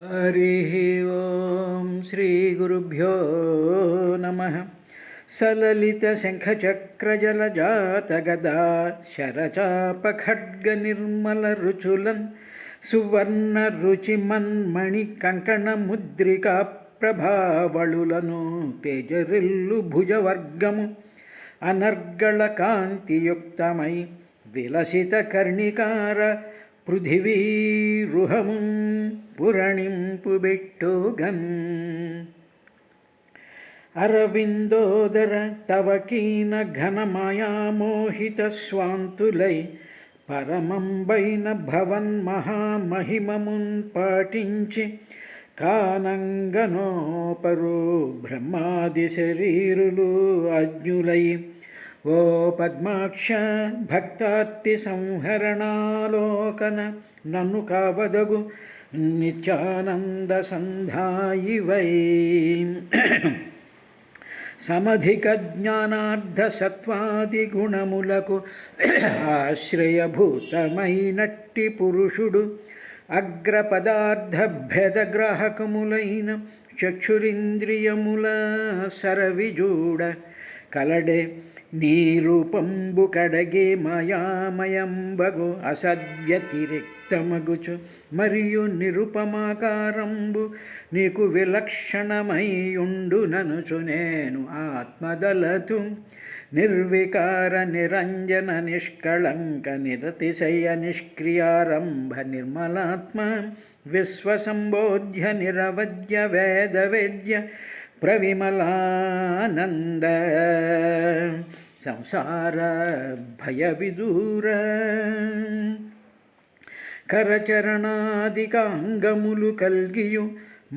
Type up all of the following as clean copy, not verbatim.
हरिः ॐ श्रीगुरुभ्यो नमः। सललितशङ्खचक्रजलजातगदा शरचापखड्गनिर्मलरुचुलन् सुवर्णरुचिमन्मणिकङ्कणमुद्रिका ప్రభావళులను తేజరిల్లు భుజవర్గము అనర్గళకాంతియుక్తమై విలసిత కర్ణికార పృథివీరుహము పురణింపుబెట్టుగన్ అరవిందోదర తవకీన ఘనమాయామోహిత స్వాంతులై పరమంబైన భవన్ మహామహిమమున్ పాటించి కానంగనోపరు బ్రహ్మాది శరీరులు అజ్ఞులై ఓ పద్మాక్ష భక్తార్తి సంహరణాలోకన నన్ను కావదగు నిత్యానంద సంధాయివై సమధిక జ్ఞానార్థ సత్వాది గుణములకు ఆశ్రయభూతమైనట్టి పురుషుడు అగ్రపదార్థ భేదగ్రాహకములైన చక్షురింద్రియముల సరవిజూడ కలడే నీ రూపంబు కడగే మాయామయంబగు అసద్వ్యతిరిక్తమగుచు మరియు నిరుపమాకారంబు నీకు విలక్షణమైయుండుననుచు నేను ఆత్మదలతు నిర్వికార నిరంజన నిష్కళంక నిరతిశయ నిష్క్రియారంభ నిర్మలాత్మ విశ్వసంబోధ్య నిరవధ్య వేదవేద్య ప్రవిమలానంద సంసార భయవిదూర కరచరణాదికాంగములు కల్గియు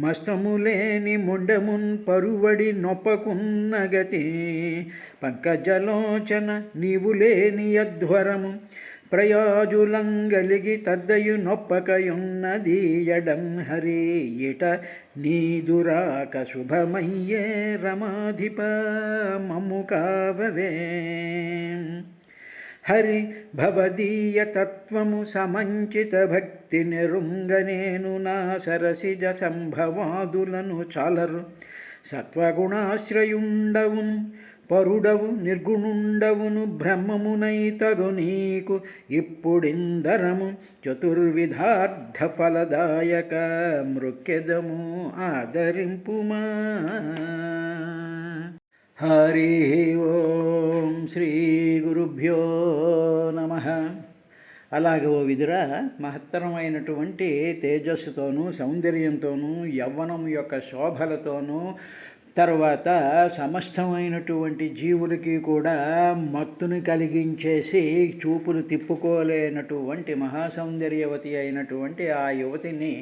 మస్తములేని ముండమున్ పరువడి నొప్పకున్నగతి పంకజలోచన నీవు లేని అధ్వరము ప్రయాజులంగలిగి తద్దయు నొప్పకయున్నది ఎడం హరి ఇట నీదురాక శుభమయ్యే రమాధిప మమ్ము కావవే హరి భవదీయ తత్వము సమంచిత భక్తి నిరుంగనేను నా సరసిజ సంభవాదులను చాలరు సత్వగుణాశ్రయుండవును పరుడవు నిర్గుణుండవును బ్రహ్మమునైతగు నీకు ఇప్పుడిందరము చతుర్విధార్థ ఫలదాయక మృక్కెదము ఆదరింపుమా. హరి ఓం శ్రీ గురుభ్యో నమః. అలాగే ఓ విదురా, మహత్తరమైనటువంటి తేజస్సుతోనూ సౌందర్యంతోనూ యవ్వనం యొక్క శోభలతోనూ తర్వాత సమస్తమైనటువంటి జీవులకి కూడా మత్తుని కలిగించేసి చూపులు తిప్పుకోలేనటువంటి మహాసౌందర్యవతి అయినటువంటి ఆ యువతిని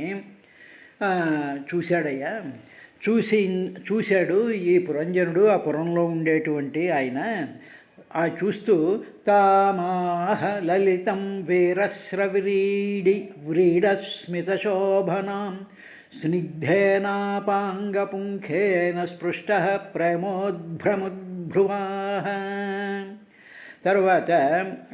చూశాడయ్యా. చూశాడు ఈ పురంజనుడు, ఆ పురంలో ఉండేటువంటి ఆయన. ఆ చూస్తూ తామాహ లలితం వీరస్రవిరీడస్మిత శోభనాం స్నిగ్ధేనాపాంగపుంఖేన స్పృష్ట ప్రేమోద్భ్రముద్భ్రువాః. తర్వాత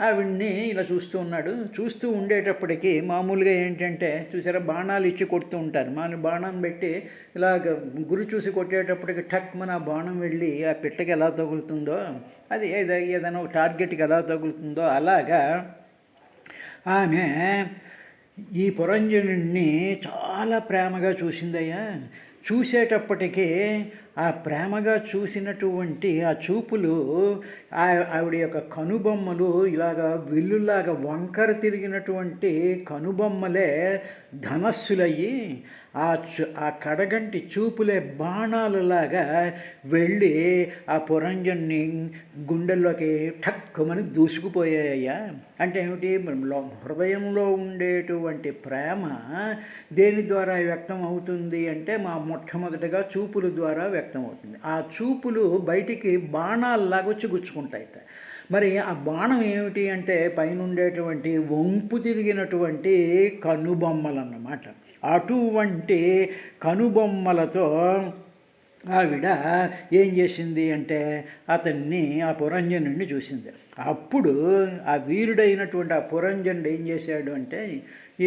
ఆవిడ్ని ఇలా చూస్తూ ఉన్నాడు. చూస్తూ ఉండేటప్పటికీ మామూలుగా ఏంటంటే చూసారా, బాణాలు ఇచ్చి కొడుతూ ఉంటారు. మన బాణం పెట్టి ఇలాగ గురి చూసి కొట్టేటప్పటికి టక్ మన ఆ బాణం వెళ్ళి ఆ పిట్టకి ఎలా తగులుతుందో, అది ఏదైనా ఒక టార్గెట్కి ఎలా తగులుతుందో అలాగా ఆమె ఈ పురంజనుడిని చాలా ప్రేమగా చూసిందయ్యా. చూసేటప్పటికీ ఆ ప్రేమగా చూసినటువంటి ఆ చూపులు ఆవిడ యొక్క కనుబొమ్మలు ఇలాగా విల్లులాగా వంకర తిరిగినటువంటి కనుబొమ్మలే ధనస్సులయ్యి ఆ కడగంటి చూపులే బాణాలలాగా వెళ్ళి ఆ పురంజన్ని గుండెల్లోకి ఠక్కుమని దూసుకుపోయాయ్యా. అంటే ఏమిటి, హృదయంలో ఉండేటువంటి ప్రేమ దేని ద్వారా వ్యక్తం అవుతుంది అంటే మొట్టమొదటిగా చూపుల ద్వారా వ్యక్తం అవుతుంది. ఆ చూపులు బయటికి బాణాలలాగా వచ్చి గుచ్చుకుంటాయి. మరి ఆ బాణం ఏమిటి అంటే పైన ఉండేటువంటి వంపు తిరిగినటువంటి కనుబొమ్మలు అన్నమాట. అటువంటి కనుబొమ్మలతో ఆవిడ ఏం చేసింది అంటే అతన్ని ఆ పురంజనుడిని చూసింది. అప్పుడు ఆ వీరుడైనటువంటి ఆ పురంజనుడు ఏం చేశాడు అంటే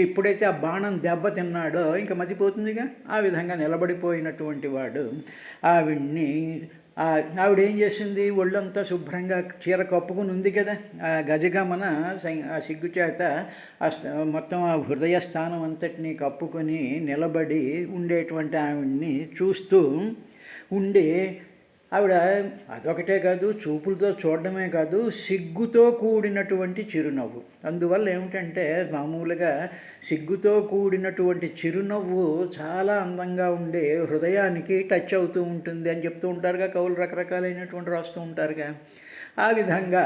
ఎప్పుడైతే ఆ బాణం దెబ్బతిన్నాడో ఇంకా మతిపోతుందిగా, ఆ విధంగా నిలబడిపోయినటువంటి వాడు ఆవిడ్ని ఆవిడ ఏం చేసింది, ఒళ్ళంతా శుభ్రంగా చీర కప్పుకుని ఉంది కదా, ఆ గజగమన ఆ సిగ్గుచేత మొత్తం ఆ హృదయ స్థానం అంతటినీ కప్పుకొని నిలబడి ఉండేటువంటి ఆవిడ్ని చూస్తూ ఉండి ఆవిడ అదొకటే కాదు, చూపులతో చూడడమే కాదు, సిగ్గుతో కూడినటువంటి చిరునవ్వు. అందువల్ల ఏమిటంటే మామూలుగా సిగ్గుతో కూడినటువంటి చిరునవ్వు చాలా అందంగా ఉండే హృదయానికి టచ్ అవుతూ ఉంటుంది అని చెప్తూ ఉంటారుగా కవులు, రకరకాలైనటువంటి రాస్తూ ఉంటారుగా. ఆ విధంగా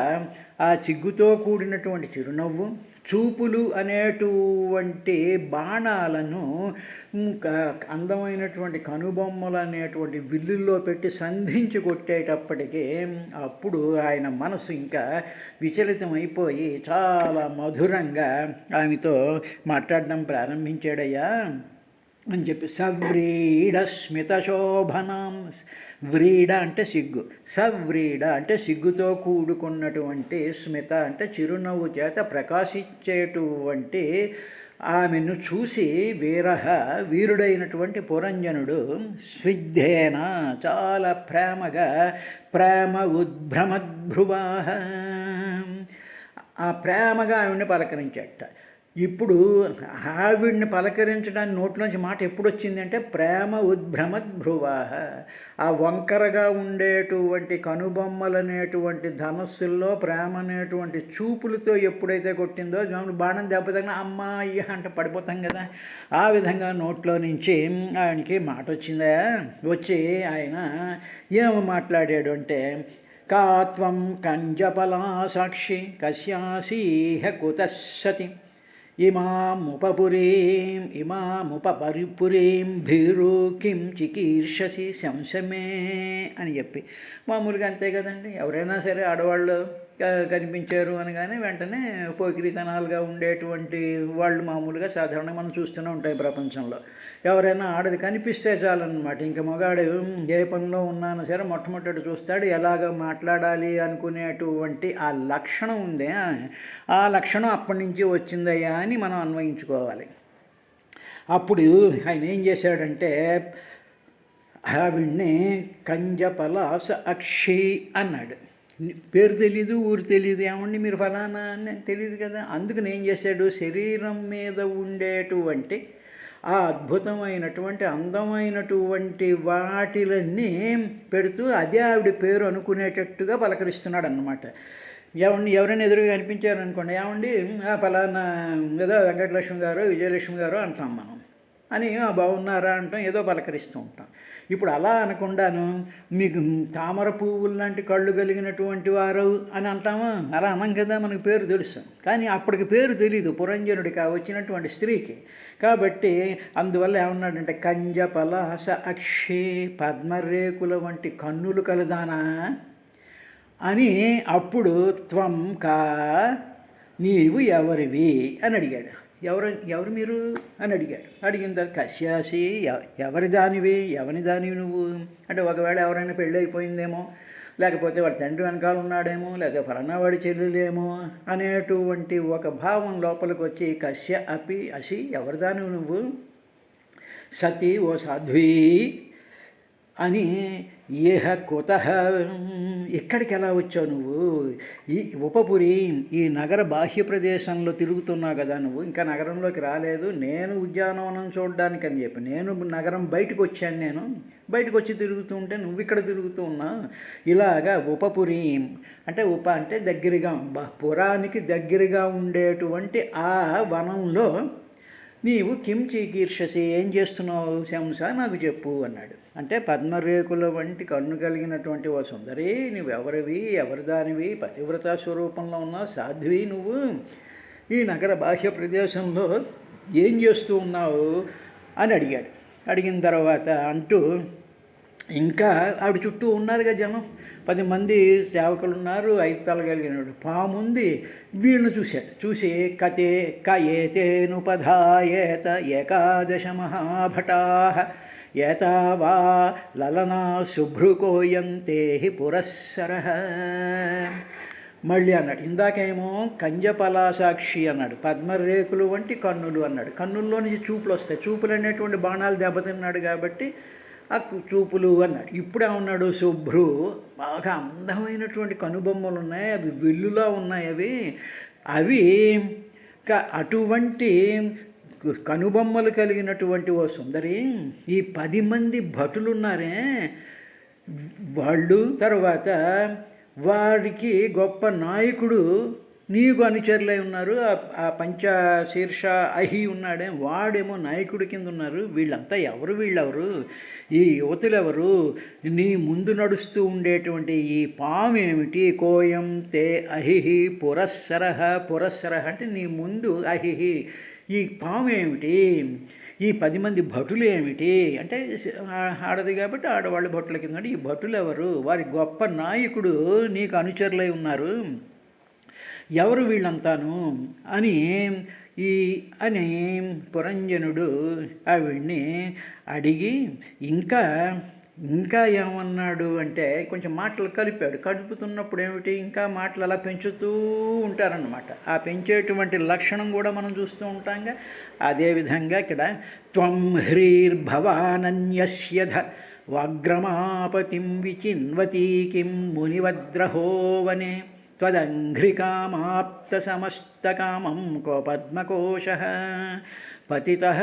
ఆ సిగ్గుతో కూడినటువంటి చిరునవ్వు, చూపులు అనేటువంటి బాణాలను అందమైనటువంటి కనుబొమ్మలు అనేటువంటి విల్లుల్లో పెట్టి సంధించి కొట్టేటప్పటికీ అప్పుడు ఆయన మనసు ఇంకా విచలితమైపోయి చాలా మధురంగా ఆమెతో మాట్లాడడం ప్రారంభించాడయ్యా అని చెప్పి. సవ్రీడ స్మిత శోభనం, వ్రీడ అంటే సిగ్గు, సవ్రీడ అంటే సిగ్గుతో కూడుకున్నటువంటి, స్మిత అంటే చిరునవ్వు చేత ప్రకాశించేటువంటి ఆమెను చూసి వీరుడైనటువంటి పురంజనుడు స్విగ్ధేన చాలా ప్రేమగా, ప్రేమ ఉద్భ్రమద్భ్రువాహ, ఆ ప్రేమగా ఆవిడ్ని పలకరించట. ఇప్పుడు ఆవిడ్ని పలకరించడానికి నోట్లోంచి మాట ఎప్పుడు వచ్చింది అంటే ప్రేమ ఉద్భ్రమద్భ్రువాహ, ఆ వంకరగా ఉండేటువంటి కనుబొమ్మలనేటువంటి ధనస్సుల్లో ప్రేమ అనేటువంటి చూపులతో ఎప్పుడైతే కొట్టిందో బాణం దెబ్బతగిన అమ్మాయి అంటే పడిపోతాం కదా, ఆ విధంగా నోట్లో నుంచి ఆయనకి మాట వచ్చిందా. వచ్చి ఆయన ఏమి మాట్లాడాడు అంటే కాత్వం కంజపలా సాక్షి కశ్యాసీహ కుతస్సతి ఇమాముపరిపురీం భీరు కిం చికీర్షసి శంశమే అని చెప్పి. మామూలుగా అంతే కదండి, ఎవరైనా సరే ఆడవాళ్ళు కనిపించారు అనగానే వెంటనే పోకిరితనాలుగా ఉండేటువంటి వాళ్ళు మామూలుగా సాధారణంగా మనం చూస్తూనే ఉంటాయి ప్రపంచంలో. ఎవరైనా ఆడది కనిపిస్తే చాలన్నమాట, ఇంకా మగాడు ఏ పనిలో ఉన్నానో సరే మొట్టమొదటి చూస్తాడు, ఎలాగ మాట్లాడాలి అనుకునేటువంటి ఆ లక్షణం ఉందే, ఆ లక్షణం అప్పటి నుంచి వచ్చిందయ్యా అని మనం అన్వయించుకోవాలి. అప్పుడు ఆయన ఏం చేశాడంటే ఆవిడ్ని కంజపలాస అక్షి అన్నాడు. పేరు తెలీదు, ఊరు తెలీదు, ఏమండి మీరు ఫలానా అని తెలియదు కదా. అందుకని ఏం చేశాడు, శరీరం మీద ఉండేటువంటి ఆ అద్భుతమైనటువంటి అందమైనటువంటి వాటిలన్నీ పెడుతూ అదే ఆవిడ పేరు అనుకునేటట్టుగా పలకరిస్తున్నాడు అన్నమాట. ఎవరైనా ఎదురుగా కనిపించారనుకోండి, ఏమండి ఫలానా ఏదో వెంకటలక్ష్మి గారు, విజయలక్ష్మి గారు అంటాం మనం, అని బాగున్నారా అంటాం, ఏదో పలకరిస్తూ ఉంటాం. ఇప్పుడు అలా అనకుండాను మీకు తామర పువ్వులు లాంటి కళ్ళు కలిగినటువంటి వారు అని అంటామా, అలా అనం కదా, మనకు పేరు తెలుసు. కానీ అప్పటికి పేరు తెలీదు పురంజనుడికి, వచ్చినటువంటి స్త్రీకి. కాబట్టి అందువల్ల ఏమన్నాడంటే కంజపలాస అక్షి, పద్మరేకుల వంటి కన్నులు కలదానా అని. అప్పుడు త్వం కా, నీవు ఎవరివి అని అడిగాడు. ఎవరు మీరు అని అడిగాడు. అడిగిన తర్వాత కశ్యాసి, ఎవరి దానివి నువ్వు అంటే ఒకవేళ ఎవరైనా పెళ్ళి అయిపోయిందేమో, లేకపోతే వాడి తండ్రి వెనకాల ఉన్నాడేమో, లేకపోతే ఫలానా వాడి చెల్లెలేమో అనేటువంటి ఒక భావం లోపలికి వచ్చి కశ్య అపి అసి, ఎవరి దానివి నువ్వు, సతి ఓ సాధ్వీ అని, ఏహ కుతః ఇక్కడికి ఎలా వచ్చావు నువ్వు, ఈ ఉపపురి ఈ నగర బాహ్య ప్రదేశంలో తిరుగుతున్నావు కదా నువ్వు, ఇంకా నగరంలోకి రాలేదు, నేను ఉద్యానవనం చూడడానికి అని చెప్పి నేను నగరం బయటకు వచ్చాను, నేను బయటకు వచ్చి తిరుగుతూ ఉంటే నువ్వు ఇక్కడ తిరుగుతూ ఉన్నావు. ఇలాగా ఉపపురి అంటే ఉప అంటే దగ్గరగా, పురానికి దగ్గరగా ఉండేటువంటి ఆ వనంలో నీవు కిం చీకీర్షసి, ఏం చేస్తున్నావు శంస నాకు చెప్పు అన్నాడు. అంటే పద్మరేకుల వంటి కన్ను కలిగినటువంటి ఓ సుందరి, నువ్వు ఎవరివి, ఎవరి దానివి, పతివ్రత స్వరూపంలో ఉన్నావు, సాధ్వి నువ్వు ఈ నగర బాహ్య ప్రదేశంలో ఏం చేస్తూ ఉన్నావు అని అడిగాడు. అడిగిన తర్వాత అంటూ ఇంకా ఆవిడ చుట్టూ ఉన్నారుగా జనం, 10 మంది సేవకులు ఉన్నారు, 5 తలలు కలిగినాడు పాము ఉంది. వీళ్ళని చూశాడు, చూసి కయేతేనుపధాయేత ఏకాదశ మహాభటా ఏతావా లలనా శుభ్రుకోయంతే పురస్సరః. మళ్ళీ అన్నాడు, ఇందాకేమో కంజపలాసాక్షి అన్నాడు, పద్మరేకులు వంటి కన్నులు అన్నాడు, కన్నుల్లో నుంచి చూపులు వస్తాయి, చూపులు అనేటువంటి బాణాలు దెబ్బతిన్నాడు కాబట్టి ఆ చూపులు అన్నాడు. ఇప్పుడు ఏమన్నాడు, శుభ్రు, బాగా అందమైనటువంటి కనుబొమ్మలు ఉన్నాయి, అవి విల్లులా ఉన్నాయి, అవి అటువంటి కనుబొమ్మలు కలిగినటువంటి ఓ సుందరి, ఈ 10 మంది భటులున్నారే వాళ్ళు, తర్వాత వాడికి గొప్ప నాయకుడు నీకు అనుచరులై ఉన్నారు, ఆ పంచశీర్ష అహి ఉన్నాడే వాడేమో నాయకుడి కింద ఉన్నారు. వీళ్ళంతా ఎవరు, వీళ్ళెవరు, ఈ యువతులెవరు, నీ ముందు నడుస్తూ ఉండేటువంటి ఈ పాము ఏమిటి, కోయం తే అహిహి పురస్సరః. పురస్సరః అంటే నీ ముందు, అహిహి ఈ పాము ఏమిటి, ఈ 10 మంది భటులు ఏమిటి అంటే ఆడది కాబట్టి ఆడవాళ్ళు భటుల కింద, ఈ భటులు ఎవరు, వారి గొప్ప నాయకుడు నీకు అనుచరులై ఉన్నారు, ఎవరు వీళ్ళంతాను అని అని పురంజనుడు ఆవిడ్ని అడిగి, ఇంకా ఏమన్నాడు అంటే కొంచెం మాటలు కలిపాడు. కలుపుతున్నప్పుడు ఏమిటి, ఇంకా మాటలు అలా పెంచుతూ ఉంటారన్నమాట. ఆ పెంచేటువంటి లక్షణం కూడా మనం చూస్తూ ఉంటాంగా. అదేవిధంగా ఇక్కడ త్వం హ్రీర్భవానన్యస్యధ వాగ్రమాపతిం విచిన్వతీ కిం మునివద్రహోవనే త్వదంఘ్రికామాప్తసమస్తకామం కో పద్మకోశః పతితః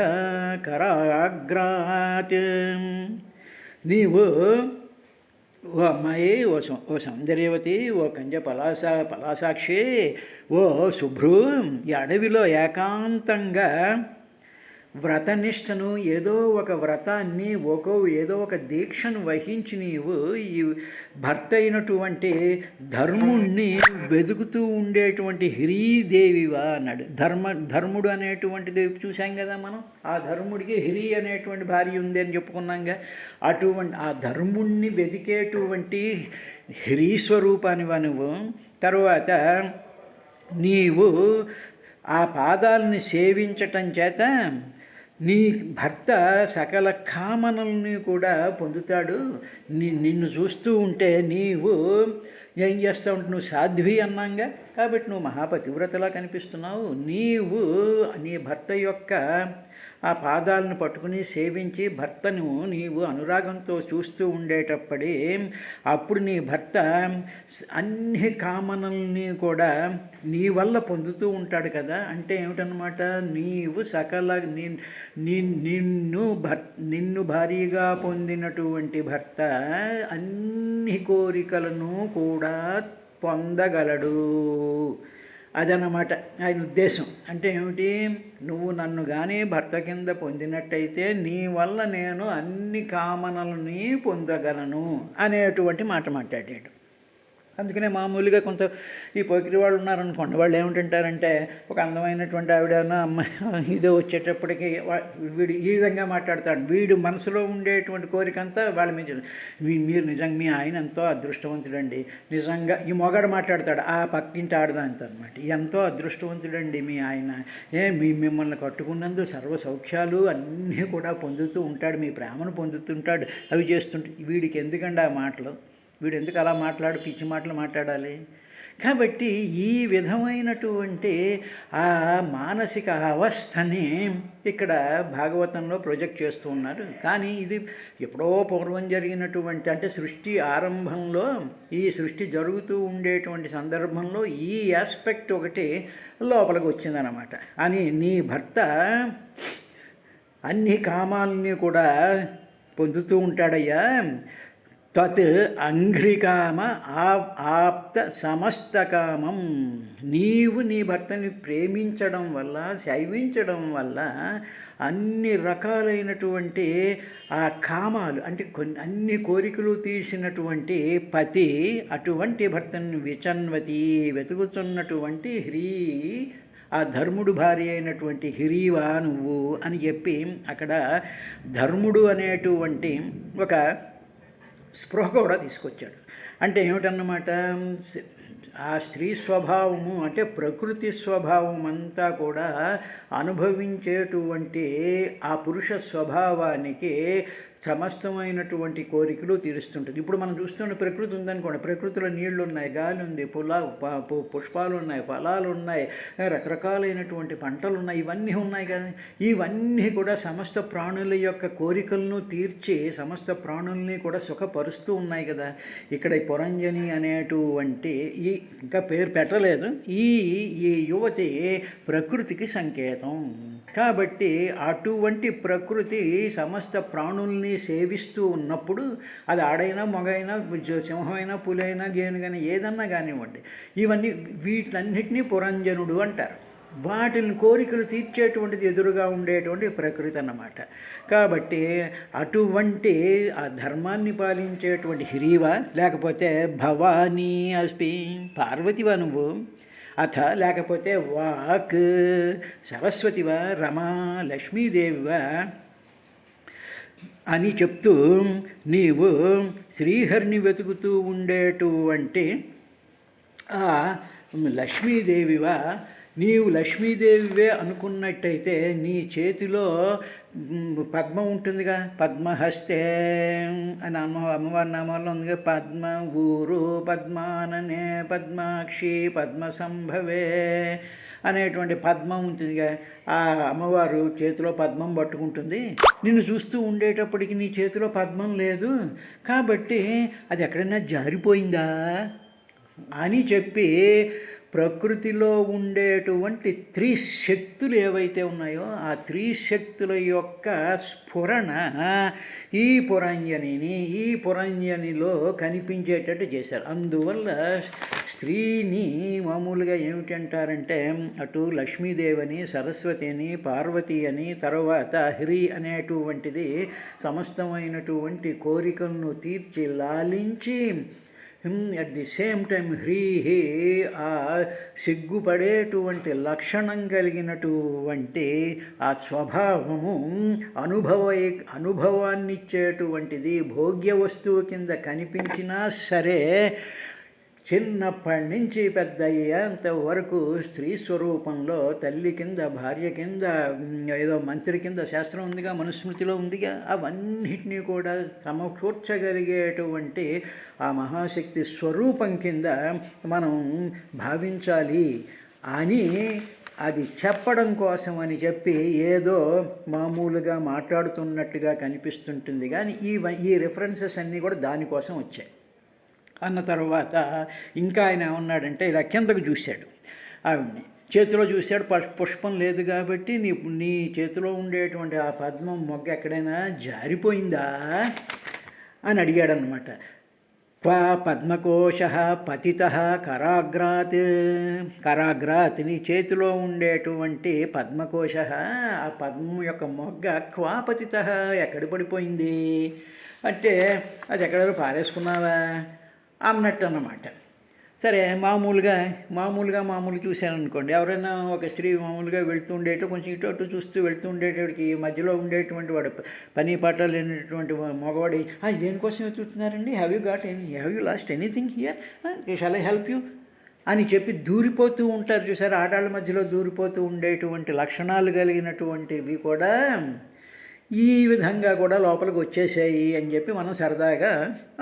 కరాగ్రాత్. నీవు ఓ అమ్మాయి, ఓ సౌందర్యవతి, ఓ కంజ పలాసాక్షి, ఓ శుభ్రు, ఈ అడవిలో ఏకాంతంగా వ్రతనిష్టను, ఏదో ఒక వ్రతాన్ని, ఏదో ఒక దీక్షను వహించి నీవు ఈ భర్త అయినటువంటి ధర్ముణ్ణి వెతుకుతూ ఉండేటువంటి హిరీదేవివా అన్నాడు. ధర్ముడు అనేటువంటిది చూసాం కదా మనం, ఆ ధర్ముడికి హిరి అనేటువంటి భార్య ఉంది అని చెప్పుకున్నాంగా. అటువంటి ఆ ధర్ముణ్ణి వెతికేటువంటి హిరీస్వరూపానివా నువ్వు. తరువాత నీవు ఆ పాదాలని సేవించటం చేత నీ భర్త సకల కామనల్ని కూడా పొందుతాడు. నిన్ను చూస్తూ ఉంటే నీవు ఏం చేస్తావు, నువ్వు సాధ్వి అన్నాంగా, కాబట్టి నువ్వు మహాపతివ్రతలా కనిపిస్తున్నావు. నీ భర్త యొక్క ఆ పాదాలను పట్టుకుని సేవించి భర్తను నీవు అనురాగంతో చూస్తూ ఉండేటప్పుడే అప్పుడు నీ భర్త అన్ని కామనల్ని కూడా నీ వల్ల పొందుతూ ఉంటాడు కదా. అంటే ఏమిటన్నమాట, నీవు నిన్ను భారీగా పొందినటువంటి భర్త అన్ని కోరికలను కూడా పొందగలడు. అదన్నమాట ఆయన ఉద్దేశం. అంటే ఏమిటి, నువ్వు నన్ను కానీ భర్త కింద పొందినట్టయితే నీ వల్ల నేను అన్ని కామనలని పొందగలను అనేటువంటి మాట మాట్లాడాడు. అందుకనే మామూలుగా కొంత ఈ పోకిరి వాళ్ళు ఉన్నారనుకోండి, వాళ్ళు ఏమిటంటారంటే ఒక అందమైనటువంటి ఆవిడన అమ్మాయి ఇదే వచ్చేటప్పటికి వీడు ఈ విధంగా మాట్లాడతాడు. వీడు మనసులో ఉండేటువంటి కోరికంతా వాళ్ళ మీద, మీరు నిజంగా మీ ఆయన ఎంతో అదృష్టవంతుడండి, నిజంగా ఈ మొగాడు మాట్లాడతాడు ఆ పక్కింటి ఆడదాంతో అనమాట, ఎంతో అదృష్టవంతుడండి మీ ఆయన, మిమ్మల్ని కట్టుకున్నందుకు సర్వ సౌఖ్యాలు అన్నీ కూడా పొందుతూ ఉంటాడు, మీ ప్రేమను పొందుతుంటాడు, అవి చేస్తుంటే వీడికి ఎందుకండి ఆ మాటలు, వీడు ఎందుకు అలా పిచ్చి మాటలు మాట్లాడాలి. కాబట్టి ఈ విధమైనటువంటి ఆ మానసిక అవస్థని ఇక్కడ భాగవతంలో ప్రొజెక్ట్ చేస్తూ ఉన్నారు. కానీ ఇది ఎప్పుడో పూర్వం జరిగినటువంటి, అంటే సృష్టి ఆరంభంలో, ఈ సృష్టి జరుగుతూ ఉండేటువంటి సందర్భంలో ఈ ఆస్పెక్ట్ ఒకటి లోపలికి వచ్చిందనమాట. అని నీ భర్త అన్ని కామాలని కూడా పొందుతూ ఉంటాడయ్యా. తత్ అంఘ్రికామ ఆప్త సమస్త కామం. నీవు నీ భర్తని ప్రేమించడం వల్ల, శైవించడం వల్ల అన్ని రకాలైనటువంటి ఆ కామాలు, అంటే అన్ని కోరికలు తీసినటువంటి పతి, అటువంటి భర్తను విచన్వతి వెతుకుతున్నటువంటి ఆ ధర్ముడు భార్య అయినటువంటి హిరీవా నువ్వు అని చెప్పి అక్కడ ధర్ముడు అనేటువంటి ఒక స్పృహ కూడా తీసుకొచ్చాడు. అంటే ఏమిటన్నమాట, ఆ స్త్రీ స్వభావము అంటే ప్రకృతి స్వభావం అంతా కూడా అనుభవించేటువంటి ఆ పురుష స్వభావానికి సమస్తమైనటువంటి కోరికలు తీరుస్తుంటుంది. ఇప్పుడు మనం చూస్తున్న ప్రకృతి ఉందనుకోండి, ప్రకృతిలో నీళ్లు ఉన్నాయి, గాలి ఉంది, పుష్పాలు ఉన్నాయి, ఫలాలు ఉన్నాయి, రకరకాలైనటువంటి పంటలు ఉన్నాయి, ఇవన్నీ ఉన్నాయి కదా. ఇవన్నీ కూడా సమస్త ప్రాణుల యొక్క కోరికలను తీర్చి సమస్త ప్రాణుల్ని కూడా సుఖపరుస్తూ ఉన్నాయి కదా. ఇక్కడ ఈ పురంజని అనేటువంటి ఈ ఇంకా పేరు పెట్టలేదు, ఈ యువతి ప్రకృతికి సంకేతం. కాబట్టి అటువంటి ప్రకృతి సమస్త ప్రాణుల్ని సేవిస్తూ ఉన్నప్పుడు, అది ఆడైనా మగైనా సింహమైనా పులైనా గేనుగైనా ఏదన్నా కానివ్వండి, ఇవన్నీ వీటన్నిటినీ పురంజనుడు అంటారు. వాటిని కోరికలు తీర్చేటువంటిది ఎదురుగా ఉండేటువంటి ప్రకృతి అన్నమాట. కాబట్టి అటువంటి ఆ ధర్మాన్ని పాలించేటువంటి హ్రీవ, లేకపోతే భవానీ అస్మి పార్వతివా నువ్వు, అథ లేకపోతే వాక్ సరస్వతివా, రమా లక్ష్మీదేవివా అని చెప్తూ నీవు శ్రీహరిని వెతుకుతూ ఉండేటువంటి ఆ లక్ష్మీదేవివా, నీవు లక్ష్మీదేవివే అనుకున్నట్టయితే నీ చేతిలో పద్మం ఉంటుందిగా, పద్మహస్తే అని అమ్మవారి నామాల్లో ఉందిగా, పద్మ ఊరు పద్మాననే పద్మాక్షి పద్మ సంభవే అనేటువంటి పద్మం ఉంటుందిగా. ఆ అమ్మవారు చేతిలో పద్మం పట్టుకుంటుంది. నిన్ను చూస్తూ ఉండేటప్పటికి నీ చేతిలో పద్మం లేదు, కాబట్టి అది ఎక్కడైనా జారిపోయిందా అని చెప్పి ప్రకృతిలో ఉండేటువంటి త్రిశక్తులు ఏవైతే ఉన్నాయో ఆ త్రిశక్తుల యొక్క స్ఫురణ ఈ పురంజనిలో కనిపించేటట్టు చేశారు. అందువల్ల స్త్రీని మామూలుగా ఏమిటంటారంటే, అటు లక్ష్మీదేవని, సరస్వతి అని, పార్వతి అని, తర్వాత హ్రీ అనేటువంటిది సమస్తమైనటువంటి కోరికలను తీర్చి లాలించి అట్ ది సేమ్ టైం హ్రీహి ఆ సిగ్గుపడేటువంటి లక్షణం కలిగినటువంటి ఆ స్వభావము అనుభవాన్నిచ్చేటువంటిది. భోగ్య వస్తువు కింద కనిపించినా సరే చిన్నప్పటి నుంచి పెద్ద అయ్యేంత వరకు స్త్రీ స్వరూపంలో తల్లి కింద, భార్య కింద, ఏదో మంత్రి కింద శాస్త్రం ఉందిగా, మనుస్మృతిలో ఉందిగా, అవన్నిటినీ కూడా సమకూర్చగలిగేటువంటి ఆ మహాశక్తి స్వరూపం కింద మనం భావించాలి అని అది చెప్పడం కోసం అని చెప్పి ఏదో మామూలుగా మాట్లాడుతున్నట్టుగా కనిపిస్తుంటుంది. కానీ ఈ రిఫరెన్సెస్ అన్నీ కూడా దానికోసం వచ్చాయి. అన్న తర్వాత ఇంకా ఆయన ఏమన్నాడంటే, ఇలా కిందకు చూశాడు, ఆవిడ్ని చేతిలో చూశాడు, పుష్పం లేదు కాబట్టి నీ చేతిలో ఉండేటువంటి ఆ పద్మం మొగ్గ ఎక్కడైనా జారిపోయిందా అని అడిగాడనమాట. పద్మకోశ పతిత కరాగ్రాత్ నీ చేతిలో ఉండేటువంటి పద్మకోశ, ఆ పద్మం యొక్క మొగ్గ క్వాపతిత ఎక్కడ పడిపోయింది అంటే, అది ఎక్కడ పారేసుకున్నావా అన్నట్టు అన్నమాట. సరే మామూలు చూశాను అనుకోండి, ఎవరైనా ఒక స్త్రీ మామూలుగా వెళ్తూ ఉండేటో కొంచెం ఇటు అటు చూస్తూ వెళ్తూ ఉండేటోడికి మధ్యలో ఉండేటువంటి వాడు పని పాట లేనటువంటి మగవాడి, దేనికోసం వెతుకుతున్నారండి, have you lost anything here, shall I help you అని చెప్పి దూరిపోతూ ఉంటారు చూసారు. ఆడాళ్ళ మధ్యలో దూరిపోతూ ఉండేటువంటి లక్షణాలు కలిగినటువంటివి కూడా ఈ విధంగా కూడా లోపలికి వచ్చేసాయి అని చెప్పి మనం సరదాగా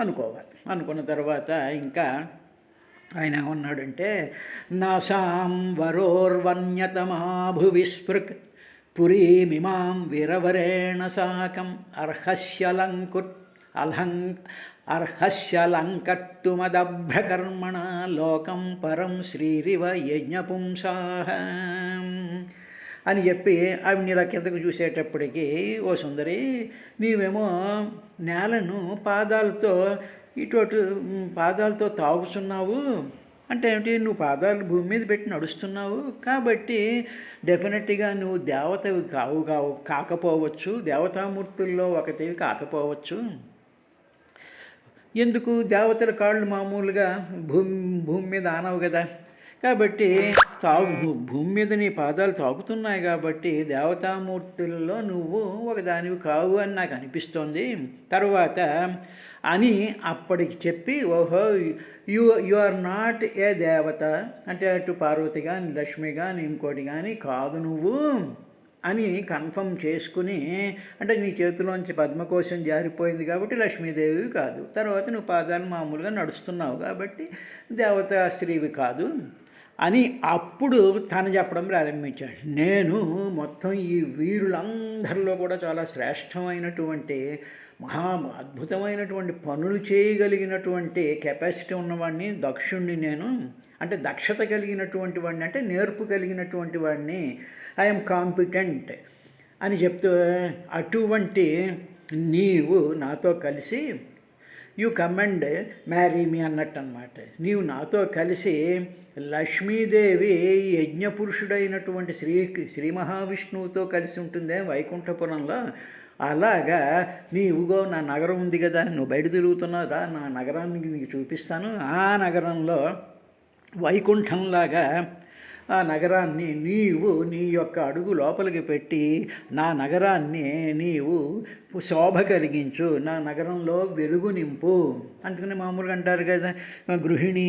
అనుకోవాలి. అనుకున్న తర్వాత ఇంకా ఆయన ఏమన్నాడంటే, నాసాం వరోర్వన్యతమాభువిస్పృక్ పురీమిమాం వీరవరేణ సాకం అర్హస్యలంకర్తుమదభ్రకర్మణ లోకం పరం శ్రీరివ యజ్ఞపుంసాః అని చెప్పి ఆవిడ్ని ఇలా కిందకు చూసేటప్పటికీ, ఓ సుందరి, నీవేమో నేలను పాదాలతో తాగుతున్నావు అంటే ఏమిటి, నువ్వు పాదాలు భూమి మీద పెట్టి నడుస్తున్నావు కాబట్టి డెఫినెట్గా నువ్వు దేవతవి కాకపోవచ్చు, దేవతామూర్తుల్లో ఒకటివి కాకపోవచ్చు. ఎందుకు, దేవతల కాళ్ళు మామూలుగా భూమి మీద ఆనవు కదా, కాబట్టి భూమి మీద నీ పాదాలు తాకుతున్నాయి కాబట్టి దేవతామూర్తుల్లో నువ్వు ఒక దానివి కావు అని నాకు అనిపిస్తోంది. తరువాత అని అప్పటికి చెప్పి, ఓహో యు ఆర్ నాట్ ఏ దేవత అంటే అటు పార్వతి కానీ లక్ష్మి కానీ ఇంకోటి కానీ కాదు నువ్వు అని కన్ఫర్మ్ చేసుకుని, అంటే నీ చేతిలోంచి పద్మకోశం జారిపోయింది కాబట్టి లక్ష్మీదేవి కాదు, తర్వాత నువ్వు పాదాలు మామూలుగా నడుస్తున్నావు కాబట్టి దేవతా స్త్రీవి కాదు అని అప్పుడు తను చెప్పడం ప్రారంభించాడు. నేను మొత్తం ఈ వీరులందరిలో కూడా చాలా శ్రేష్టమైనటువంటి అద్భుతమైనటువంటి పనులు చేయగలిగినటువంటి కెపాసిటీ ఉన్నవాడిని, దక్షుణ్ణి నేను, అంటే దక్షత కలిగినటువంటి వాడిని, అంటే నేర్పు కలిగినటువంటి వాడిని, ఐఎమ్ కాంపిటెంట్ అని చెప్తూ, అటువంటి నీవు నాతో కలిసి you come and marry me అన్నట్టు అనమాట. నీవు నాతో కలిసి లక్ష్మీదేవి యజ్ఞపురుషుడైనటువంటి శ్రీ మహావిష్ణువుతో కలిసి ఉంటుందే వైకుంఠపురంలో, అలాగా నీవుగో నా నగరం ఉంది కదా, నువ్వు బయట తిరుగుతున్నావురా, నా నగరాన్ని నీకు చూపిస్తాను, ఆ నగరంలో వైకుంఠంలాగా ఆ నగరాన్ని నీవు నీ యొక్క అడుగు లోపలికి పెట్టి నా నగరాన్ని నీవు శోభ కలిగించు, నా నగరంలో వెలుగు నింపు. అందుకని మామూలుగా అంటారు కదా, గృహిణి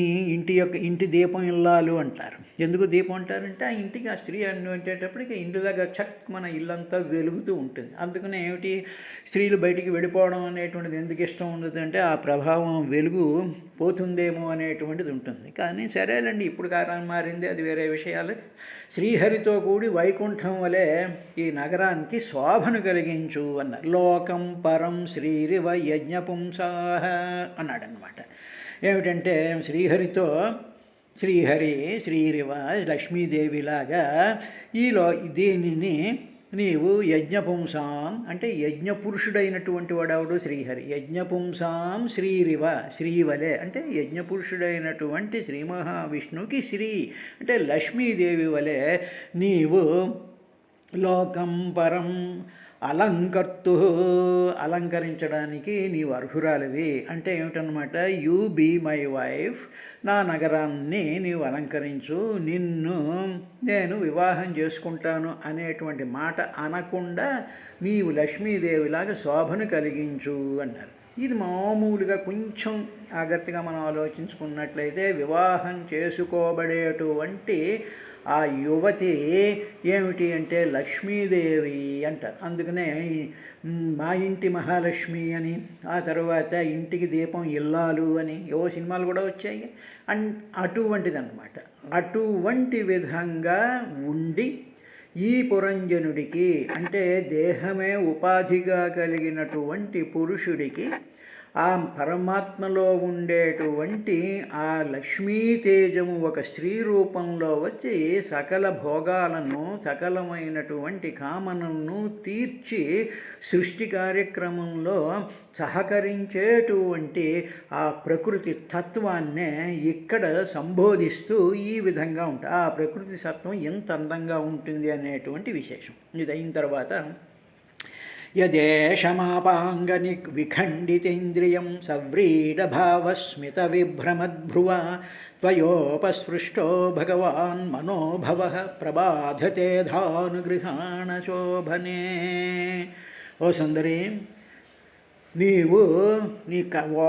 ఇంటి దీపం ఇల్లాలు అంటారు. ఎందుకు దీపం అంటారంటే ఆ ఇంటికి ఆ స్త్రీ వచ్చేటప్పటికి ఇంటిలాగా చక్ మన ఇల్లంతా వెలుగుతూ ఉంటుంది. అందుకని ఏమిటి స్త్రీలు బయటికి వెళ్ళిపోవడం అనేటువంటిది ఎందుకు ఇష్టం ఉండదు అంటే ఆ ప్రభావం వెలుగు పోతుందేమో అనేటువంటిది ఉంటుంది. కానీ సరేలండి, ఇప్పుడు కాలం మారింది, అది వేరే విషయాలు. శ్రీహరితో కూడి వైకుంఠం వలె ఈ నగరానికి శోభను కలిగించు అన్నారు. లోకం పరం శ్రీరివ యజ్ఞపుంసాహ అన్నాడనమాట. ఏమిటంటే శ్రీరివ లక్ష్మీదేవిలాగా దీనిని నీవు యజ్ఞపుంసాం అంటే యజ్ఞపురుషుడైనటువంటి వాడవుడు శ్రీహరి. యజ్ఞపుంసాం శ్రీవలే అంటే యజ్ఞపురుషుడైనటువంటి శ్రీ మహావిష్ణువుకి శ్రీ అంటే లక్ష్మీదేవి వలె నీవు లోకం పరం అలంకరించడానికి నీవు అర్హురాలివి. అంటే ఏమిటనమాట, యూ బీ మై వైఫ్, నా నగరాన్ని నీవు అలంకరించు, నిన్ను నేను వివాహం చేసుకుంటాను అనేటువంటి మాట అనకుండా నీవు లక్ష్మీదేవిలాగా శోభను కలిగించు అన్నారు. ఇది మామూలుగా కొంచెం జాగ్రత్తగా మనం ఆలోచించుకున్నట్లయితే వివాహం చేసుకోబడేటువంటి ఆ యువతి ఏమిటి అంటే లక్ష్మీదేవి అంటారు. అందుకనే మా ఇంటి మహాలక్ష్మి అని, ఆ తర్వాత ఇంటికి దీపం ఇల్లాలు అని ఏవో సినిమాలు కూడా వచ్చాయి. అటువంటిదన్నమాట. అటువంటి విధంగా ఉండి ఈ పురంజనుడికి అంటే దేహమే ఉపాధిగా కలిగినటువంటి పురుషుడికి ఆ పరమాత్మలో ఉండేటువంటి ఆ లక్ష్మీ తేజము ఒక స్త్రీ రూపంలో వచ్చి సకల భోగాలను సకలమైనటువంటి కామనలను తీర్చి సృష్టి కార్యక్రమంలో సహకరించేటువంటి ఆ ప్రకృతి తత్వాన్నే ఇక్కడ సంబోధిస్తూ ఈ విధంగా ఉంటుంది. ఆ ప్రకృతి తత్వం ఎంత అందంగా ఉంటుంది అనేటువంటి విశేషం. ఇది అయిన తర్వాత యదేశమాపాంగని విఖండితేంద్రియం సవ్రీడభావస్మిత విభ్రమద్భ్రువ త్వయోపస్పృష్టో భగవాన్ మనోభవః ప్రభాధతే ధానుగృహాణ శోభనే. ఓ సుందరి, నీవు నీ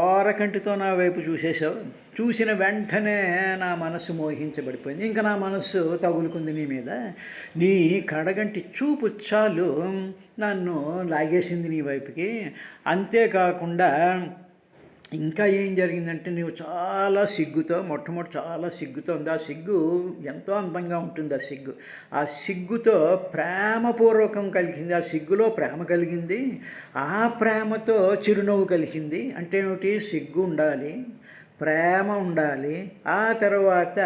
ఓరకంటితో నా వైపు చూసేశావు. చూసిన వెంటనే నా మనస్సు మోహించబడిపోయింది. ఇంకా నా మనస్సు తగులుకుంది నీ మీద. నీ కడగంటి చూపు చాలు నన్ను లాగేసింది నీ వైపుకి. అంతేకాకుండా ఇంకా ఏం జరిగిందంటే నీవు చాలా సిగ్గుతో మొట్టమొదటి చాలా సిగ్గుతో ఉంది. ఆ సిగ్గు ఎంతో అందంగా ఉంటుంది. ఆ సిగ్గుతో ప్రేమపూర్వకం కలిగింది. ఆ సిగ్గులో ప్రేమ కలిగింది. ఆ ప్రేమతో చిరునవ్వు కలిగింది. అంటే ఏమిటి, సిగ్గు ఉండాలి, ప్రేమ ఉండాలి. ఆ తర్వాత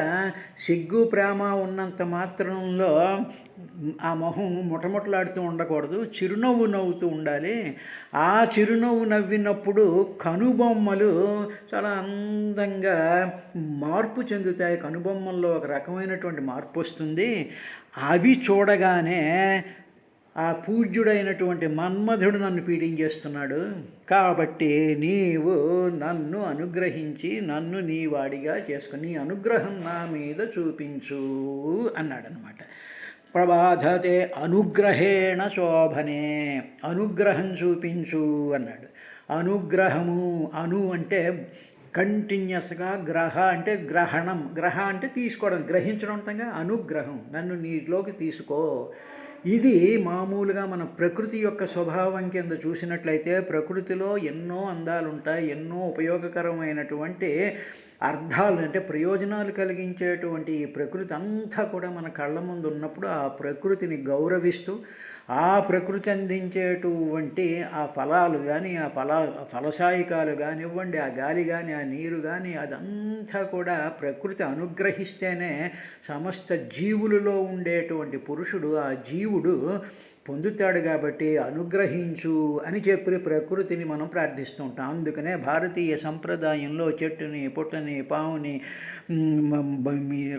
సిగ్గు ప్రేమ ఉన్నంత మాత్రంలో ఆ మొహం ముటముటలాడుతూ ఉండకూడదు, చిరునవ్వు నవ్వుతూ ఉండాలి. ఆ చిరునవ్వు నవ్వినప్పుడు కనుబొమ్మలు చాలా అందంగా మార్పు చెందుతాయి. కనుబొమ్మల్లో ఒక రకమైనటువంటి మార్పు వస్తుంది. అవి చూడగానే ఆ పూజ్యుడైనటువంటి మన్మధుడు నన్ను పీడించేస్తున్నాడు, కాబట్టి నీవు నన్ను అనుగ్రహించి నన్ను నీ వాడిగా చేసుకుని నీ అనుగ్రహం నా మీద చూపించు అన్నాడనమాట. ప్రబాధతే అనుగ్రహేణ శోభనే, అనుగ్రహం చూపించు అన్నాడు. అనుగ్రహము, అను అంటే కంటిన్యూస్గా, గ్రహ అంటే గ్రహణం, గ్రహ అంటే తీసుకోవడం, గ్రహించడం అంటంగా, అనుగ్రహం నన్ను నీలోకి తీసుకో. ఇది మామూలుగా మన ప్రకృతి యొక్క స్వభావం కింద చూసినట్లయితే ప్రకృతిలో ఎన్నో అందాలు ఉంటాయి, ఎన్నో ఉపయోగకరమైనటువంటి అర్థాలు అంటే ప్రయోజనాలు కలిగించేటువంటి ఈ ప్రకృతి అంతా కూడా మన కళ్ళ ముందు ఉన్నప్పుడు ఆ ప్రకృతిని గౌరవిస్తూ ఆ ప్రకృతి అందించేటువంటి ఆ ఫలాలు కానీ, ఆ ఫలసాయికాలు కానివ్వండి, ఆ గాలి కానీ, ఆ నీరు కానీ, అదంతా కూడా ప్రకృతి అనుగ్రహిస్తేనే సమస్త జీవులలో ఉండేటువంటి పురుషుడు, ఆ జీవుడు పొందుతాడు. కాబట్టి అనుగ్రహించు అని చెప్పి ప్రకృతిని మనం ప్రార్థిస్తూ ఉంటాం. అందుకనే భారతీయ సంప్రదాయంలో చెట్టుని, పుట్టని, పావుని,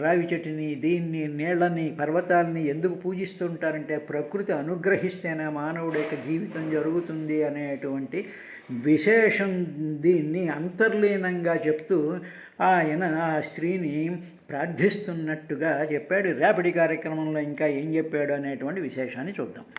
రావి చెట్టుని, దీన్ని, నీళ్ళని, పర్వతాలని ఎందుకు పూజిస్తూ ఉంటారంటే ప్రకృతి అనుగ్రహిస్తేనే మానవుడి యొక్క జీవితం జరుగుతుంది అనేటువంటి విశేషం దీన్ని అంతర్లీనంగా చెప్తూ ఆయన ఆ స్త్రీని ప్రార్థిస్తున్నట్టుగా చెప్పాడు. రేపటి కార్యక్రమంలో ఇంకా ఏం చెప్పాడు అనేటువంటి విశేషాన్ని చూద్దాం.